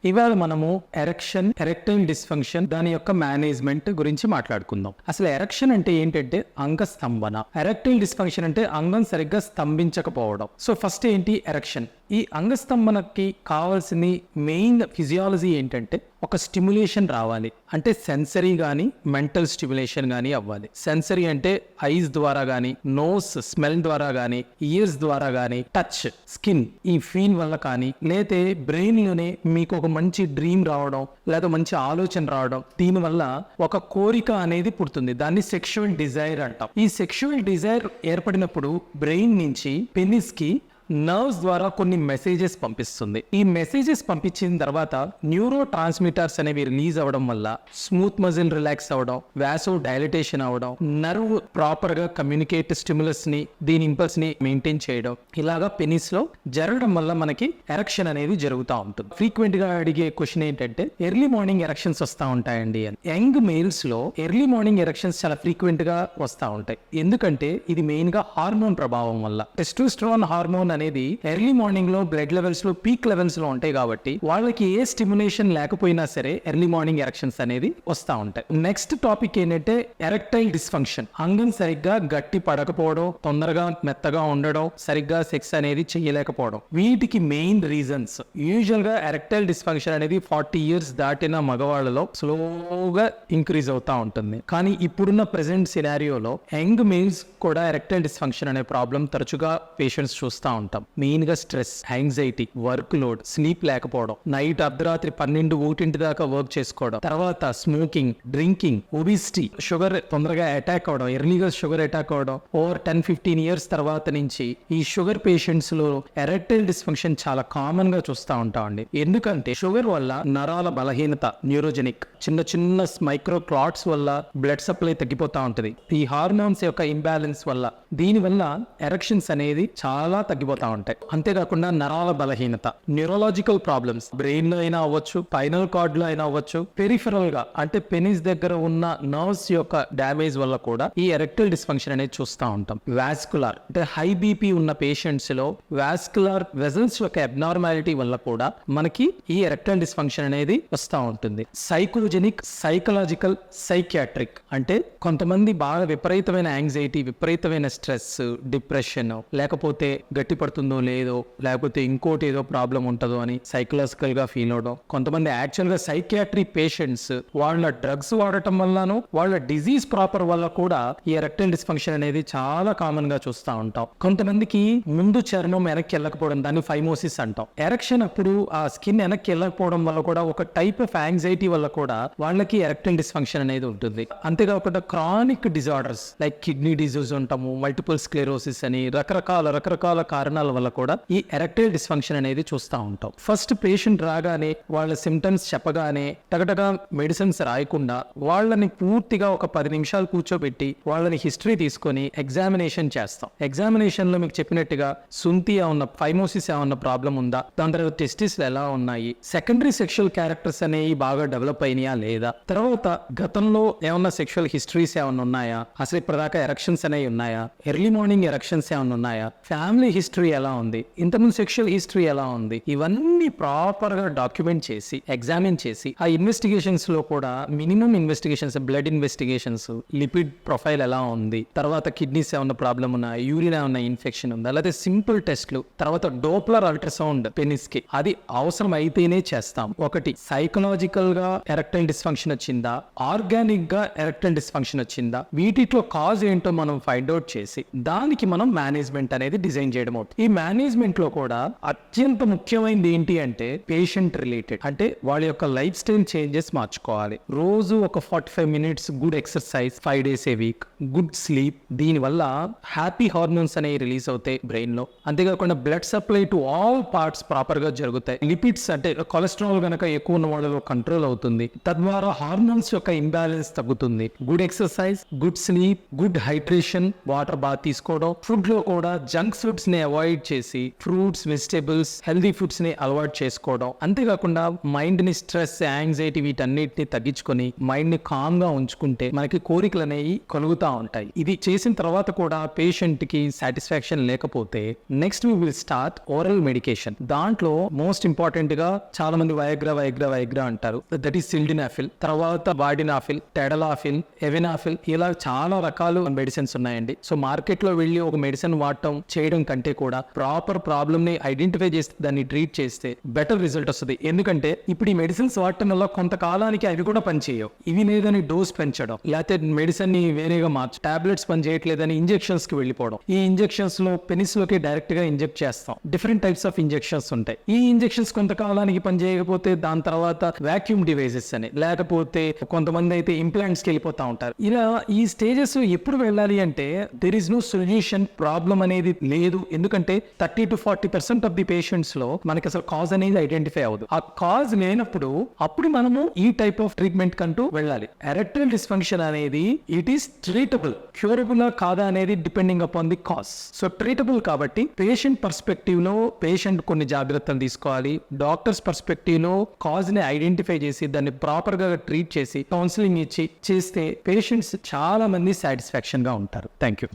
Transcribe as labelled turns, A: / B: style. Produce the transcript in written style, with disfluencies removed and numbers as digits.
A: ఇవాళ మనము erectile dysfunction దాని యొక్క మేనేజ్మెంట్ గురించి మాట్లాడుకుందాం. అసలు ఎరెక్షన్ అంటే ఏంటంటే అంగస్తంభన. ఎరెక్టైల్ డిస్ఫంక్షన్ అంటే అంగం సరిగ్గా స్తంభించకపోవడం. సో ఫస్ట్ ఏంటి ఎరెక్షన్. ఈ అంగస్తంభనకి కావాల్సింది మెయిన్ ఫిజియాలజీ ఏంటంటే ఒక స్టిమ్యులేషన్ రావాలి. అంటే సెన్సరీ కానీ మెంటల్ స్టిమ్యులేషన్ కానీ అవ్వాలి. సెన్సరీ అంటే ఐస్ ద్వారా కానీ, నోస్ స్మెల్ ద్వారా కానీ, ఇయర్స్ ద్వారా కానీ, టచ్ స్కిన్ ఈ ఫీల్ వల్ల కానీ, లేతే బ్రెయిన్ లోనే మీకు ఒక మంచి డ్రీమ్ రావడం లేదా మంచి ఆలోచన రావడం, దీనివల్ల ఒక కోరిక అనేది పుడుతుంది. దాన్ని సెక్షువల్ డిజైర్ అంటాం. ఈ సెక్షువల్ డిజైర్ ఏర్పడినప్పుడు బ్రెయిన్ నుంచి పెనిస్ కి నర్వ్స్ ద్వారా కొన్ని మెసేజెస్ పంపిస్తుంది. ఈ మెసేజెస్ పంపించిన తర్వాత న్యూరో ట్రాన్స్మిటర్స్ అనేవి రిలీజ్ అవ్వడం వల్ల స్మూత్ మజిల్ రిలాక్స్ అవ్వడం, వాసో డైలటేషన్ అవ్వడం, నర్వ్ ప్రాపర్ గా కమ్యూనికేట్ స్టిమ్యులస్ ని, దీని ఇంపల్స్ ని మెయింటైన్ చేయడం, ఇలాగా పెనిస్ లో జరగడం వల్ల మనకి ఎరక్షన్ అనేది జరుగుతూ ఉంటుంది. ఫ్రీక్వెంట్ గా అడిగే క్వశ్చన్ ఏంటంటే ఎర్లీ మార్నింగ్ ఎరక్షన్స్ వస్తూ ఉంటాయండి అని. యంగ్ మేల్స్ లో ఎర్లీ మార్నింగ్ ఎరక్షన్స్ చాలా ఫ్రీక్వెంట్ గా వస్తూ ఉంటాయి. ఎందుకంటే ఇది మెయిన్ గా హార్మోన్ ప్రభావం వల్ల. టెస్టోస్టెరాన్ హార్మోన్ అనేది ఎర్లీ మార్నింగ్ లో బ్లడ్ లెవెల్స్ లో పీక్ లెవెల్స్ లో ఉంటాయి కాబట్టి వాళ్ళకి ఏ స్టిమ్యులేషన్ లేకపోయినా సరే ఎర్లీ మార్నింగ్ ఎరక్షన్స్ అనేది వస్తూ ఉంటాయి. నెక్స్ట్ టాపిక్ ఏంటంటే ఎరెక్టైల్ డిస్ఫంక్షన్. అంగం సరిగ్గా గట్టి పడకపోవడం, తొందరగా మెత్తగా ఉండడం, సరిగ్గా సెక్స్ అనేది చేయలేకపోవడం, వీటికి మెయిన్ రీజన్స్. యూజువల్ గా ఎరెక్టైల్ డిస్ఫంక్షన్ అనేది 40 years దాటిన మగవాళ్ళలో స్లోగా ఇంక్రీజ్ అవుతా ఉంటుంది. కానీ ఇప్పుడున్న ప్రెసెంట్ సినారియోలో యంగ్ మేల్స్ కూడా ఎరెక్టైల్ డిస్ఫంక్షన్ అనే ప్రాబ్లం తరచుగా పేషెంట్స్ చూస్తూ ఉంటాం. మెయిన్ గా stress, anxiety, work load, sleep లేకపోవడం, నైట్ అర్ధరాత్రి 12-1 దాకా వర్క్ చేసుకోవడం, తర్వాత స్మోకింగ్, డ్రింకింగ్, ఒబిసిటీ, షుగర్ తొందరగా అటాక్ అవడం, ఎర్లీగా షుగర్ అటాక్ అవడం, ఓవర్ 10-15 years తర్వాత నుంచి ఈ షుగర్ పేషెంట్స్ లో ఎరెక్టైల్ డిస్ఫంక్షన్ చాలా కామన్ గా చూస్తూ ఉంటామండి. ఎందుకంటే షుగర్ వల్ల నరాల బలహీనత, న్యూరోజెనిక్, చిన్న చిన్న మైక్రో క్లాట్స్ వల్ల బ్లడ్ సప్లై తగ్గిపోతా ఉంటుంది. ఈ హార్మోన్స్ యొక్క ఇంబ్యాలెన్స్ వల్ల, దీని వల్ల ఎరెక్షన్స్ అనేది చాలా తగ్గిపోతా ఉంటాయి. అంతేకాకుండా నరాల బలహీనత, న్యూరోలాజికల్ ప్రాబ్లమ్స్, బ్రెయిన్ లో అయినా అవ్వచ్చు, స్పైనల్ కార్డ్ లో అయినా అవ్వచ్చు, పెరిఫెరల్ గా అంటే పెనిస్ దగ్గర ఉన్న నర్వ్స్ యొక్క డ్యామేజ్ వల్ల కూడా ఈ ఎరెక్టైల్ డిస్ఫంక్షన్ అనేది చూస్తూ ఉంటాం. వాస్కులర్ అంటే హై బీపీ ఉన్న పేషెంట్స్ లో వాస్కులర్ వెజల్స్ యొక్క అబ్నార్మాలిటీ వల్ల కూడా మనకి ఈ ఎరెక్టైల్ డిస్ఫంక్షన్ అనేది వస్తూ ఉంటుంది. సైకోజెనిక్, సైకలాజికల్, సైకియాట్రిక్ అంటే కొంతమంది బాగా విపరీతమైన యాంగ్జైటీ, విపరీతమైన స్ట్రెస్, డిప్రెషన్, లేకపోతే గట్టి పడుతుందో లేదో, లేకపోతే ఇంకోటి ఏదో ప్రాబ్లం ఉంటుందో అని సైకలాజికల్ గా ఫీల్ అవడం. కొంతమంది యాక్చువల్ గా సైకియాట్రీ పేషెంట్స్ వాళ్ళ డ్రగ్స్ వాడటం వల్లనూ, వాళ్ళ డిజీజ్ ప్రాపర్ వల్ల కూడా ఈ ఎరెక్టైల్ డిస్ఫంక్షన్ అనేది చాలా కామన్ గా చూస్తూ ఉంటాం. కొంతమందికి ముందు చర్మం వెనక్కి వెళ్ళకపోవడం, దాన్ని ఫైమోసిస్ అంటాం. ఎరెక్షన్ అప్పుడు ఆ స్కిన్ వెనక్కి వెళ్ళకపోవడం వల్ల కూడా ఒక టైప్ ఆఫ్ యాంగ్జైటీ వల్ల కూడా వాళ్ళకి ఎరెక్టైల్ డిస్ఫంక్షన్ అనేది ఉంటుంది. అంతేకాకుండా chronic disorders like kidney disease ఉంటాము, మల్టిపుల్ స్క్లెరోసిస్ అని రకరకాల కారణాల వల్ల కూడా ఈ ఎరెక్టైల్ డిస్ఫంక్షన్ అనేది చూస్తూ ఉంటాం. ఫస్ట్ పేషెంట్ రాగానే వాళ్ళ సిమ్టమ్స్ చెప్పగానే టగటగా మెడిసిన్స్ రాయకుండా వాళ్ళని పూర్తిగా ఒక 10 నిమిషాలు కూర్చోబెట్టి వాళ్ళని హిస్టరీ తీసుకొని ఎగ్జామినేషన్ చేస్తాం. ఎగ్జామినేషన్ లో మీకు చెప్పినట్టుగా సుంతి ఏమన్నా, ఫైమోసిస్ ఏమన్నా ప్రాబ్లం ఉందా, దాని తర్వాత టెస్టిస్ ఎలా ఉన్నాయి, సెకండరీ సెక్షువల్ క్యారెక్టర్స్ అనేవి బాగా డెవలప్ అయినాయా లేదా, తర్వాత గతంలో ఏమన్నా సెక్షువల్ హిస్టరీస్ ఏమన్నా ఉన్నాయా, అసలు ఇప్పటిదాకా ఎరక్షన్స్ అనేవి ఉన్నాయా, ఎర్లీ మార్నింగ్ ఎరక్షన్స్ ఏమన్నా ఉన్నాయా, ఫ్యామిలీ హిస్టరీ ఎలా ఉంది, ఇంతకుముందు సెక్షువల్ హిస్టరీ ఎలా ఉంది, ఇవన్నీ ప్రాపర్ గా డాక్యుమెంట్ చేసి ఎగ్జామిన్ చేసి ఆ ఇన్వెస్టిగేషన్స్ లో కూడా minimum investigations, blood investigations, lipid profile ఎలా ఉంది, తర్వాత కిడ్నీస్ ఏమన్నా ప్రాబ్లం ఉన్నా, యూరిన్ ఏమన్నా ఇన్ఫెక్షన్ ఉందా, లేదా సింపుల్ టెస్ట్లు, తర్వాత డోప్లర్ అల్ట్రాసౌండ్ పెనిస్ కి, అది అవసరం అయితేనే చేస్తాం. ఒకటి సైకలాజికల్ గా ఎరెక్టైల్ డిస్ఫంక్షన్ వచ్చిందా, ఆర్గానిక్ గా ఎరెక్టైల్ డిస్ఫంక్షన్ వచ్చిందా, వీటిలో కాజ్ ఏంటో మనం ఫైండ్ అవుట్ చేసి దానికి మనం మేనేజ్మెంట్ అనేది డిజైన్ చేయడం అవుతుంది. ఈ మేనేజ్మెంట్ లో కూడా అత్యంత ముఖ్యమైనది ఏంటి అంటే పేషెంట్ రిలేటెడ్. అంటే వాళ్ళ యొక్క లైఫ్ స్టైల్ చేంజెస్ మార్చుకోవాలి. రోజు ఒక 45 minutes good exercise 5 days a week, good sleep, దీని వల్ల హ్యాపీ హార్మోన్స్ అనేవి రిలీజ్ అవుతాయి బ్రెయిన్ లో. అంతేకాకుండా blood supply to all parts proper గా జరుగుతాయి. లిపిడ్స్ అంటే కొలెస్ట్రాల్ గనక ఎక్కువ ఉన్న వాళ్ళలో కంట్రోల్ అవుతుంది. తద్వారా హార్మోన్స్ యొక్క ఇంబ్యాలెన్స్ తగ్గుతుంది. Good exercise, good sleep, good hydration, water బాగా తీసుకోవడం, ఫుడ్ లో కూడా జంక్ ఫుడ్స్ ని అవాయిడ్ అవాయిడ్ చేసి ఫ్రూట్స్, వెజిటేబుల్స్, హెల్దీ ఫుడ్స్ ని అలవాటు చేసుకోవడం, అంతేకాకుండా మైండ్ ని స్ట్రెస్, యాంగ్జైటీ వీటన్నిటిని తగ్గించుకొని మైండ్ ని కామ్ గా ఉంచుకుంటే మనకి కోరికలు అనేవి కలుగుతూ ఉంటాయి. ఇది చేసిన తర్వాత కూడా పేషెంట్ కి సాటిస్ఫాక్షన్ లేకపోతే next we will start oral medication. దాంట్లో మోస్ట్ ఇంపార్టెంట్ గా చాలా మంది వయగ్రా అంటారు. దట్ ఈస్ సిల్డినాఫిల్, తర్వాత వాడినాఫిల్, టెడలాఫిల్, ఎవెనాఫిల్, ఇలా చాలా రకాలు మెడిసిన్స్ ఉన్నాయండి. సో మార్కెట్ లో వెళ్ళి ఒక మెడిసిన్ వాడటం చేయడం కంటే కూడా ప్రాపర్ ప్రాబ్లమ్ ని ఐడెంటిఫై చేస్తే దాన్ని ట్రీట్ చేస్తే బెటర్ రిజల్ట్ వస్తుంది. ఎందుకంటే ఇప్పుడు ఈ మెడిసిన్స్ వాడటం వల్ల కొంతకాలానికి అవి కూడా పనిచేయవు. ఇవి లేదని డోస్ పెంచడం, లేకపోతే మెడిసిన్ ని వేరేగా మార్చడం, టాబ్లెట్స్ పని చేయట్లేదని ఇంజెక్షన్స్ కి వెళ్ళిపోవడం. ఈ ఇంజెక్షన్స్ లో పెనిస్ లోకి డైరెక్ట్ గా ఇంజెక్ట్ చేస్తాం. డిఫరెంట్ టైప్స్ ఆఫ్ ఇంజెక్షన్స్ ఉంటాయి. ఈ ఇంజెక్షన్స్ కొంతకాలానికి పని చేయకపోతే దాని తర్వాత వాక్యూమ్ డివైసెస్ అని, లేకపోతే కొంతమంది అయితే ఇంప్లాంట్స్కి వెళ్ళిపోతా ఉంటారు. ఇలా ఈ స్టేజెస్ ఎప్పుడు వెళ్ళాలి అంటే there is no solution, problem అనేది లేదు. ఎందుకంటే 30 to 40% ఆఫ్ ది పేషెంట్స్ లో మనకి అసలు కాజ్ అనేది ఐడెంటిఫై అవ్వదు. ఆ కాజ్ లేనప్పుడు అప్పుడు మనము ఈ టైప్ ఆఫ్ ట్రీట్మెంట్ కంటూ వెళ్ళాలి. ఎరెక్టైల్ డిస్ఫంక్షన్ అనేది ఇట్ ఈస్ ట్రీటబుల్, క్యూరబుల్ కాదా అనేది depending upon the cause. So treatable కాబట్టి పేషెంట్ పర్స్పెక్టివ్ లో పేషెంట్ కొన్ని జాగ్రత్తలు తీసుకోవాలి. డాక్టర్స్ పర్స్పెక్టివ్ లో కాజ్ ని ఐడెంటిఫై చేసి దాన్ని ప్రాపర్ గా ట్రీట్ చేసి కౌన్సిలింగ్ ఇచ్చి చేస్తే పేషెంట్స్ చాలా మంది సాటిస్ఫాక్షన్ గా ఉంటారు. Thank you.